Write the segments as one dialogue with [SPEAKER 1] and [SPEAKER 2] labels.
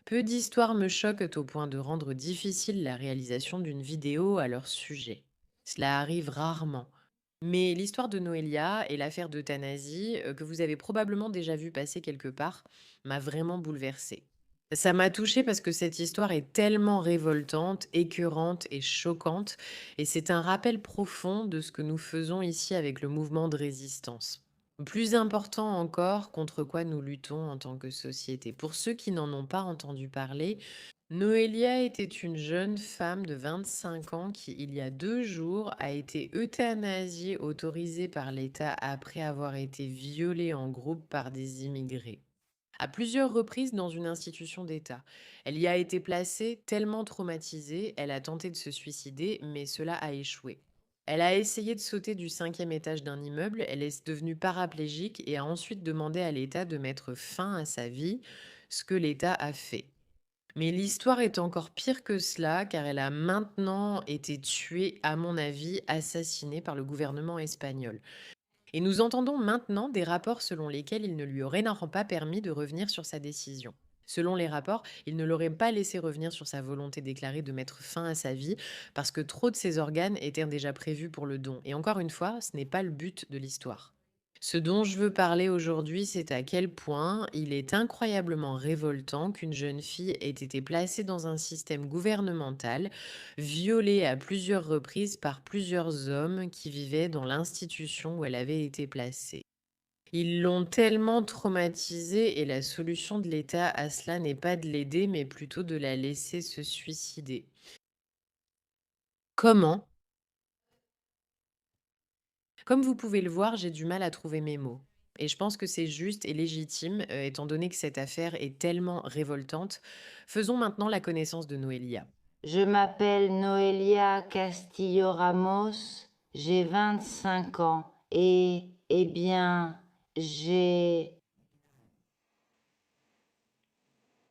[SPEAKER 1] Peu d'histoires me choquent au point de rendre difficile la réalisation d'une vidéo à leur sujet. Cela arrive rarement. Mais l'histoire de Noélia et l'affaire d'euthanasie, que vous avez probablement déjà vu passer quelque part, m'a vraiment bouleversée. Ça m'a touchée parce que cette histoire est tellement révoltante, écœurante et choquante, et c'est un rappel profond de ce que nous faisons ici avec le mouvement de résistance. Plus important encore, contre quoi nous luttons en tant que société. Pour ceux qui n'en ont pas entendu parler, Noélia était une jeune femme de 25 ans qui, il y a 2 jours, a été euthanasiée autorisée par l'État après avoir été violée en groupe par des immigrés. À plusieurs reprises dans une institution d'État. Elle y a été placée tellement traumatisée, elle a tenté de se suicider, mais cela a échoué. Elle a essayé de sauter du 5e étage d'un immeuble, elle est devenue paraplégique et a ensuite demandé à l'État de mettre fin à sa vie, ce que l'État a fait. Mais l'histoire est encore pire que cela, car elle a maintenant été tuée, à mon avis, assassinée par le gouvernement espagnol. Et nous entendons maintenant des rapports selon lesquels il ne lui aurait n'aurait pas permis de revenir sur sa décision. Selon les rapports, il ne l'aurait pas laissé revenir sur sa volonté déclarée de mettre fin à sa vie parce que trop de ses organes étaient déjà prévus pour le don. Et encore une fois, ce n'est pas le but de l'histoire. Ce dont je veux parler aujourd'hui, c'est à quel point il est incroyablement révoltant qu'une jeune fille ait été placée dans un système gouvernemental, violée à plusieurs reprises par plusieurs hommes qui vivaient dans l'institution où elle avait été placée. Ils l'ont tellement traumatisée et la solution de l'État à cela n'est pas de l'aider, mais plutôt de la laisser se suicider. Comment? Comme vous pouvez le voir, j'ai du mal à trouver mes mots. Et je pense que c'est juste et légitime, étant donné que cette affaire est tellement révoltante. Faisons maintenant la connaissance de Noélia.
[SPEAKER 2] Je m'appelle Noelia Castillo Ramos, j'ai 25 ans et, eh bien, j'ai...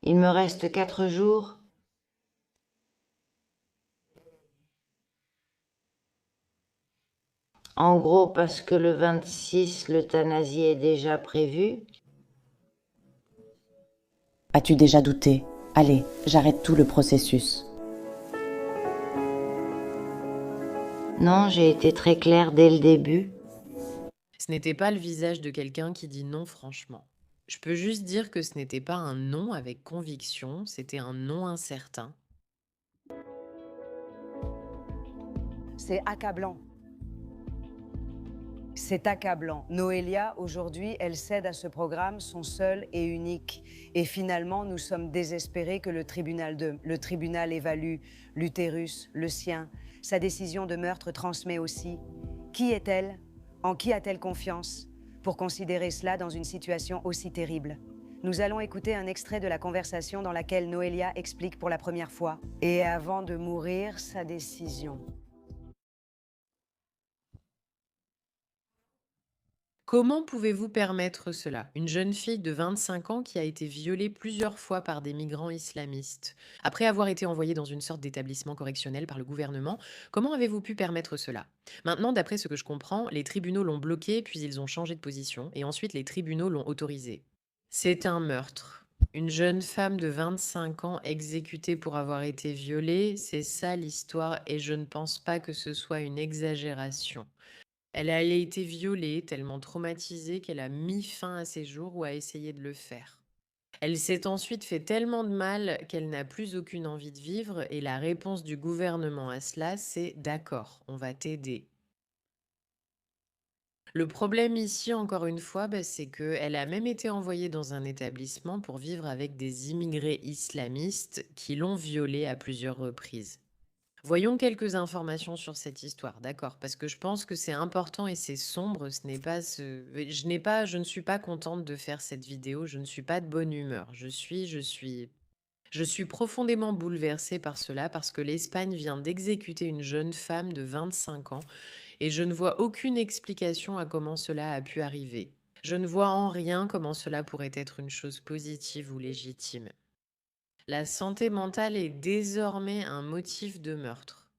[SPEAKER 2] Il me reste 4 jours. En gros, parce que le 26, l'euthanasie est déjà prévue.
[SPEAKER 3] As-tu déjà douté? Allez, j'arrête tout le processus.
[SPEAKER 2] Non, j'ai été très claire dès le début.
[SPEAKER 1] Ce n'était pas le visage de quelqu'un qui dit non franchement. Je peux juste dire que ce n'était pas un non avec conviction, c'était un non incertain.
[SPEAKER 4] C'est accablant. C'est accablant. Noélia, aujourd'hui, elle cède à ce programme son seul et unique. Et finalement, nous sommes désespérés que le tribunal évalue l'utérus, le sien. Sa décision de meurtre transmet aussi. Qui est-elle? En qui a-t-elle confiance pour considérer cela dans une situation aussi terrible? Nous allons écouter un extrait de la conversation dans laquelle Noélia explique pour la première fois. Et avant de mourir, sa décision.
[SPEAKER 1] Comment pouvez-vous permettre cela? Une jeune fille de 25 ans qui a été violée plusieurs fois par des migrants islamistes. Après avoir été envoyée dans une sorte d'établissement correctionnel par le gouvernement, comment avez-vous pu permettre cela? Maintenant, d'après ce que je comprends, les tribunaux l'ont bloqué, puis ils ont changé de position, et ensuite les tribunaux l'ont autorisé. C'est un meurtre. Une jeune femme de 25 ans exécutée pour avoir été violée, c'est ça l'histoire, et je ne pense pas que ce soit une exagération. Elle a été violée, tellement traumatisée qu'elle a mis fin à ses jours ou a essayé de le faire. Elle s'est ensuite fait tellement de mal qu'elle n'a plus aucune envie de vivre et la réponse du gouvernement à cela, c'est d'accord, on va t'aider. Le problème ici, encore une fois, c'est qu'elle a même été envoyée dans un établissement pour vivre avec des immigrés islamistes qui l'ont violée à plusieurs reprises. Voyons quelques informations sur cette histoire, d'accord? Parce que je pense que c'est important et c'est sombre. Ce n'est pas je ne suis pas contente de faire cette vidéo. Je ne suis pas de bonne humeur. Je suis profondément bouleversée par cela parce que l'Espagne vient d'exécuter une jeune femme de 25 ans et je ne vois aucune explication à comment cela a pu arriver. Je ne vois en rien comment cela pourrait être une chose positive ou légitime. La santé mentale est désormais un motif de meurtre.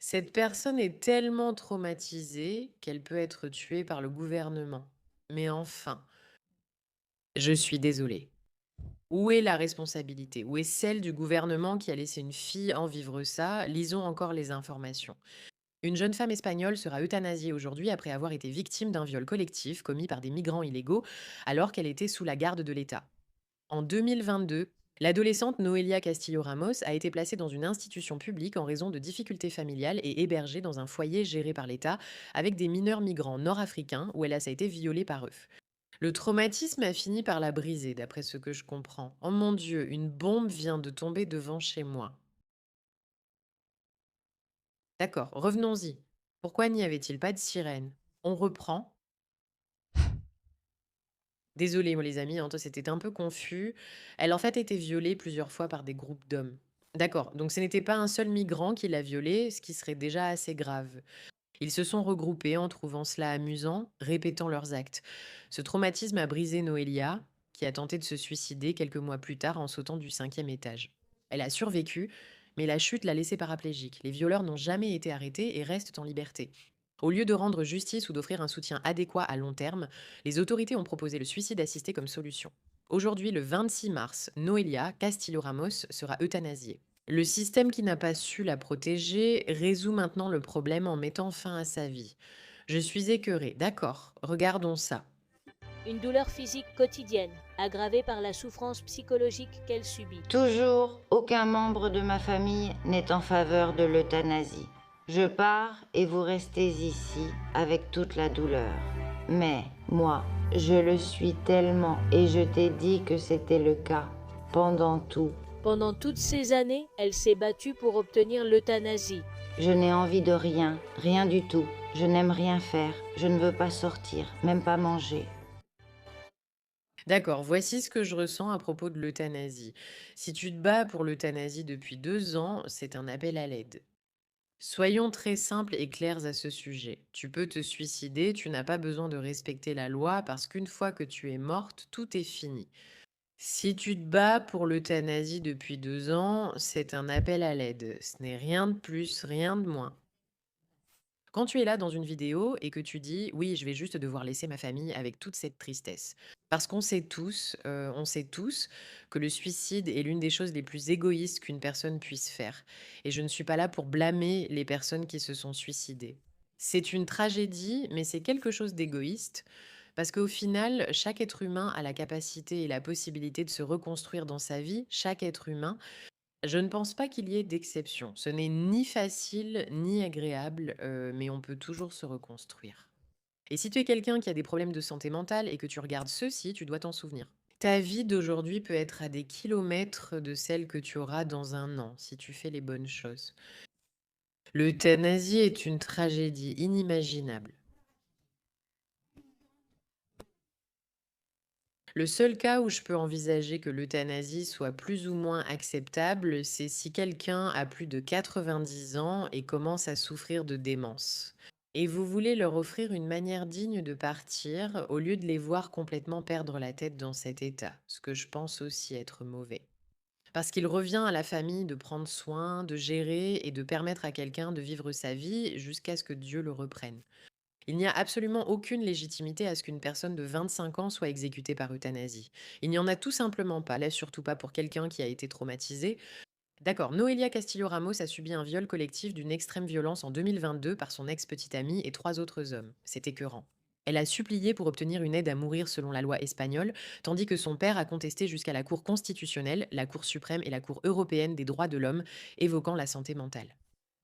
[SPEAKER 1] Cette personne est tellement traumatisée qu'elle peut être tuée par le gouvernement. Mais enfin, je suis désolée. Où est la responsabilité? Où est celle du gouvernement qui a laissé une fille en vivre ça? Lisons encore les informations. Une jeune femme espagnole sera euthanasiée aujourd'hui après avoir été victime d'un viol collectif commis par des migrants illégaux alors qu'elle était sous la garde de l'État. En 2022, l'adolescente Noelia Castillo Ramos a été placée dans une institution publique en raison de difficultés familiales et hébergée dans un foyer géré par l'État avec des mineurs migrants nord-africains où elle a été violée par eux. Le traumatisme a fini par la briser, d'après ce que je comprends. Oh mon Dieu, une bombe vient de tomber devant chez moi. D'accord, revenons-y. Pourquoi n'y avait-il pas de sirène? On reprend. Désolée, moi, les amis, hein, toi, c'était un peu confus. Elle, en fait, était violée plusieurs fois par des groupes d'hommes. D'accord, donc ce n'était pas un seul migrant qui l'a violée, ce qui serait déjà assez grave. Ils se sont regroupés en trouvant cela amusant, répétant leurs actes. Ce traumatisme a brisé Noélia, qui a tenté de se suicider quelques mois plus tard en sautant du 5e étage. Elle a survécu, mais la chute l'a laissée paraplégique. Les violeurs n'ont jamais été arrêtés et restent en liberté. Au lieu de rendre justice ou d'offrir un soutien adéquat à long terme, les autorités ont proposé le suicide assisté comme solution. Aujourd'hui, le 26 mars, Noelia Castillo Ramos sera euthanasiée. Le système qui n'a pas su la protéger résout maintenant le problème en mettant fin à sa vie. Je suis écœurée, d'accord, regardons ça.
[SPEAKER 5] Une douleur physique quotidienne, aggravée par la souffrance psychologique qu'elle subit.
[SPEAKER 2] Toujours, aucun membre de ma famille n'est en faveur de l'euthanasie. Je pars et vous restez ici avec toute la douleur. Mais moi, je le suis tellement et je t'ai dit que c'était le cas pendant tout.
[SPEAKER 5] Pendant toutes ces années, elle s'est battue pour obtenir l'euthanasie.
[SPEAKER 2] Je n'ai envie de rien, rien du tout. Je n'aime rien faire. Je ne veux pas sortir, même pas manger.
[SPEAKER 1] D'accord, voici ce que je ressens à propos de l'euthanasie. Si tu te bats pour l'euthanasie depuis 2 ans, c'est un appel à l'aide. Soyons très simples et clairs à ce sujet. Tu peux te suicider, tu n'as pas besoin de respecter la loi parce qu'une fois que tu es morte, tout est fini. Si tu te bats pour l'euthanasie depuis 2 ans, c'est un appel à l'aide. Ce n'est rien de plus, rien de moins. Quand tu es là dans une vidéo et que tu dis oui, je vais juste devoir laisser ma famille avec toute cette tristesse. Parce on sait tous que le suicide est l'une des choses les plus égoïstes qu'une personne puisse faire. Et je ne suis pas là pour blâmer les personnes qui se sont suicidées. C'est une tragédie, mais c'est quelque chose d'égoïste. Parce qu'au final, chaque être humain a la capacité et la possibilité de se reconstruire dans sa vie, chaque être humain. Je ne pense pas qu'il y ait d'exception. Ce n'est ni facile ni agréable, mais on peut toujours se reconstruire. Et si tu es quelqu'un qui a des problèmes de santé mentale et que tu regardes ceci, tu dois t'en souvenir. Ta vie d'aujourd'hui peut être à des kilomètres de celle que tu auras dans un an, si tu fais les bonnes choses. L'euthanasie est une tragédie inimaginable. Le seul cas où je peux envisager que l'euthanasie soit plus ou moins acceptable, c'est si quelqu'un a plus de 90 ans et commence à souffrir de démence. Et vous voulez leur offrir une manière digne de partir au lieu de les voir complètement perdre la tête dans cet état, ce que je pense aussi être mauvais. Parce qu'il revient à la famille de prendre soin, de gérer et de permettre à quelqu'un de vivre sa vie jusqu'à ce que Dieu le reprenne. Il n'y a absolument aucune légitimité à ce qu'une personne de 25 ans soit exécutée par euthanasie. Il n'y en a tout simplement pas, là surtout pas pour quelqu'un qui a été traumatisé. D'accord, Noelia Castillo Ramos a subi un viol collectif d'une extrême violence en 2022 par son ex-petite amie et 3 autres hommes. C'est écœurant. Elle a supplié pour obtenir une aide à mourir selon la loi espagnole, tandis que son père a contesté jusqu'à la Cour constitutionnelle, la Cour suprême et la Cour européenne des droits de l'homme, évoquant la santé mentale.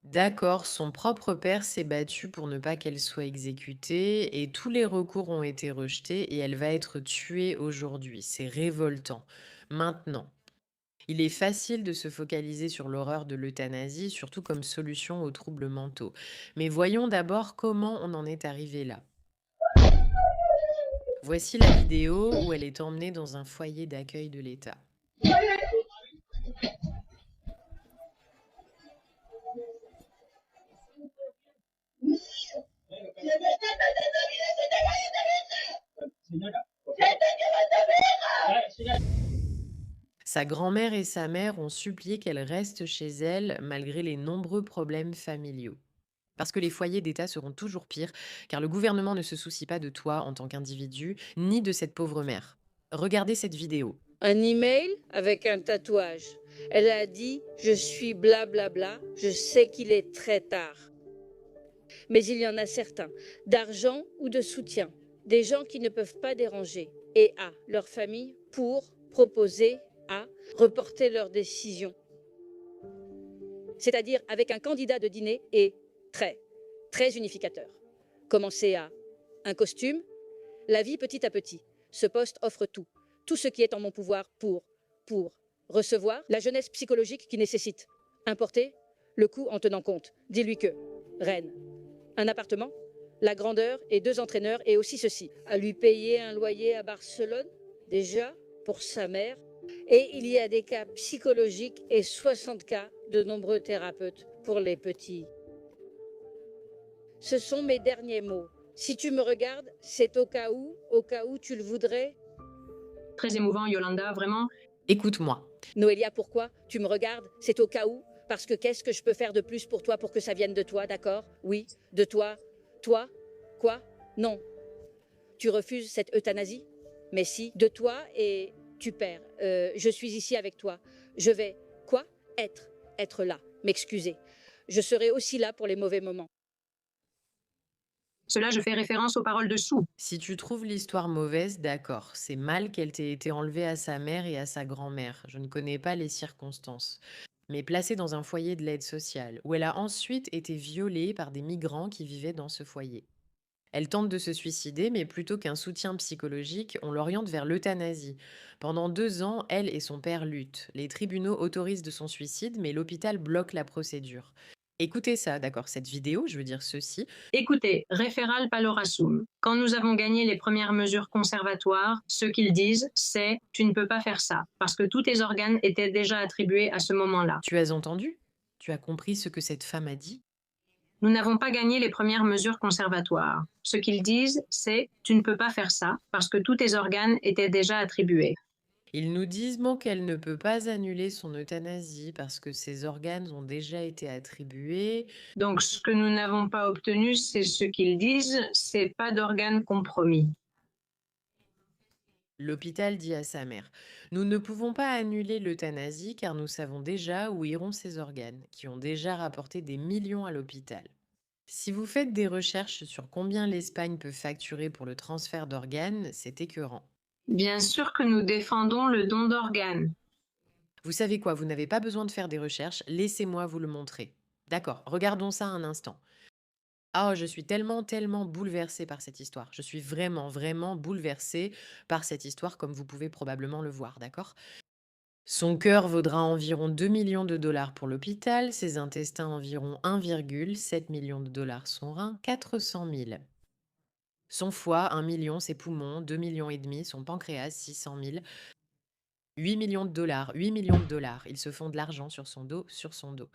[SPEAKER 1] D'accord, son propre père s'est battu pour ne pas qu'elle soit exécutée et tous les recours ont été rejetés et elle va être tuée aujourd'hui. C'est révoltant. Maintenant, il est facile de se focaliser sur l'horreur de l'euthanasie, surtout comme solution aux troubles mentaux. Mais voyons d'abord comment on en est arrivé là. Voici la vidéo où elle est emmenée dans un foyer d'accueil de l'État. Sa grand-mère et sa mère ont supplié qu'elle reste chez elle malgré les nombreux problèmes familiaux. Parce que les foyers d'État seront toujours pires, car le gouvernement ne se soucie pas de toi en tant qu'individu, ni de cette pauvre mère. Regardez cette vidéo.
[SPEAKER 6] Un email avec un tatouage. Elle a dit « Je suis blablabla, je sais qu'il est très tard ». Mais il y en a certains, d'argent ou de soutien, des gens qui ne peuvent pas déranger, et à leur famille pour proposer à reporter leur décision. C'est-à-dire avec un candidat de dîner et très unificateur. Commencer à un costume, la vie petit à petit. Ce poste offre tout ce qui est en mon pouvoir pour recevoir la jeunesse psychologique qui nécessite. Importer le coût en tenant compte. Dis-lui que, reine, un appartement, la grandeur et 2 entraîneurs et aussi ceci. À lui payer un loyer à Barcelone, déjà, pour sa mère. Et il y a des cas psychologiques et 60 cas de nombreux thérapeutes pour les petits. Ce sont mes derniers mots. Si tu me regardes, c'est au cas où tu le voudrais.
[SPEAKER 7] Très émouvant, Yolanda, vraiment.
[SPEAKER 1] Écoute-moi.
[SPEAKER 6] Noélia, pourquoi tu me regardes? C'est au cas où. Parce que qu'est-ce que je peux faire de plus pour toi pour que ça vienne de toi, d'accord? Oui, de toi. Toi? Quoi? Non. Tu refuses cette euthanasie? Mais si, de toi et tu perds. Je suis ici avec toi. Je vais, quoi? Être là, m'excuser. Je serai aussi là pour les mauvais moments.
[SPEAKER 7] Cela, je fais référence aux paroles dessous.
[SPEAKER 1] Si tu trouves l'histoire mauvaise, d'accord, c'est mal qu'elle t'ait été enlevée à sa mère et à sa grand-mère. Je ne connais pas les circonstances. Mais placée dans un foyer de l'aide sociale, où elle a ensuite été violée par des migrants qui vivaient dans ce foyer. Elle tente de se suicider, mais plutôt qu'un soutien psychologique, on l'oriente vers l'euthanasie. Pendant 2 ans, elle et son père luttent. Les tribunaux autorisent de son suicide, mais l'hôpital bloque la procédure. Écoutez ça, d'accord, cette vidéo, je veux dire ceci.
[SPEAKER 7] Écoutez, référal palorassum. Quand nous avons gagné les premières mesures conservatoires, ce qu'ils disent, c'est « tu ne peux pas faire ça », parce que tous tes organes étaient déjà attribués à ce moment-là.
[SPEAKER 1] Tu as entendu? Tu as compris ce que cette femme a dit?
[SPEAKER 7] Nous n'avons pas gagné les premières mesures conservatoires. Ce qu'ils disent, c'est « tu ne peux pas faire ça », parce que tous tes organes étaient déjà attribués.
[SPEAKER 1] Ils nous disent bon, qu'elle ne peut pas annuler son euthanasie parce que ses organes ont déjà été attribués.
[SPEAKER 7] Donc, ce que nous n'avons pas obtenu, c'est ce qu'ils disent, c'est pas d'organes compromis.
[SPEAKER 1] L'hôpital dit à sa mère, nous ne pouvons pas annuler l'euthanasie car nous savons déjà où iront ces organes, qui ont déjà rapporté des millions à l'hôpital. Si vous faites des recherches sur combien l'Espagne peut facturer pour le transfert d'organes, c'est écœurant.
[SPEAKER 7] Bien sûr que nous défendons le don d'organes.
[SPEAKER 1] Vous savez quoi, vous n'avez pas besoin de faire des recherches, laissez-moi vous le montrer. D'accord, regardons ça un instant. Ah, je suis tellement bouleversée par cette histoire. Je suis vraiment bouleversée par cette histoire, comme vous pouvez probablement le voir, d'accord? Son cœur vaudra environ 2 millions de dollars pour l'hôpital, ses intestins environ 1,7 million de dollars, son rein 400 000. Son foie 1 million, ses poumons 2,5 millions, son pancréas 600 000. 8 millions de dollars, 8 millions de dollars. Ils se font de l'argent sur son dos, sur son dos.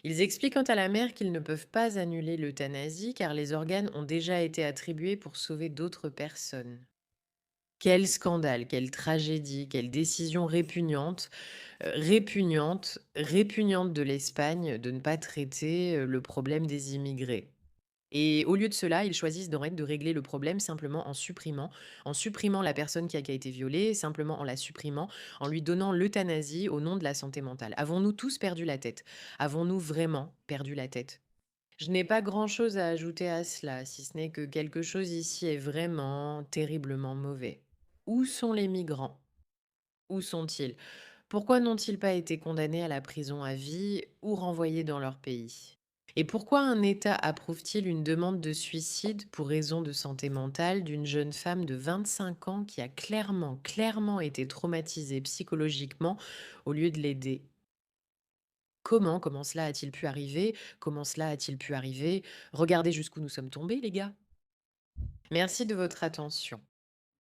[SPEAKER 1] Ils expliquent quant à la mère qu'ils ne peuvent pas annuler l'euthanasie car les organes ont déjà été attribués pour sauver d'autres personnes. Quel scandale, quelle tragédie, quelle décision répugnante, répugnante de l'Espagne de ne pas traiter le problème des immigrés. Et au lieu de cela, ils choisissent de régler le problème simplement en supprimant la personne qui a été violée, simplement en la supprimant, en lui donnant l'euthanasie au nom de la santé mentale. Avons-nous tous perdu la tête? Avons-nous vraiment perdu la tête? Je n'ai pas grand-chose à ajouter à cela, si ce n'est que quelque chose ici est vraiment terriblement mauvais. Où sont les migrants? Où sont-ils? Pourquoi n'ont-ils pas été condamnés à la prison à vie ou renvoyés dans leur pays? Et pourquoi un État approuve-t-il une demande de suicide pour raison de santé mentale d'une jeune femme de 25 ans qui a clairement été traumatisée psychologiquement au lieu de l'aider? Comment cela a-t-il pu arriver? Comment cela a-t-il pu arriver? Regardez jusqu'où nous sommes tombés, les gars. Merci de votre attention.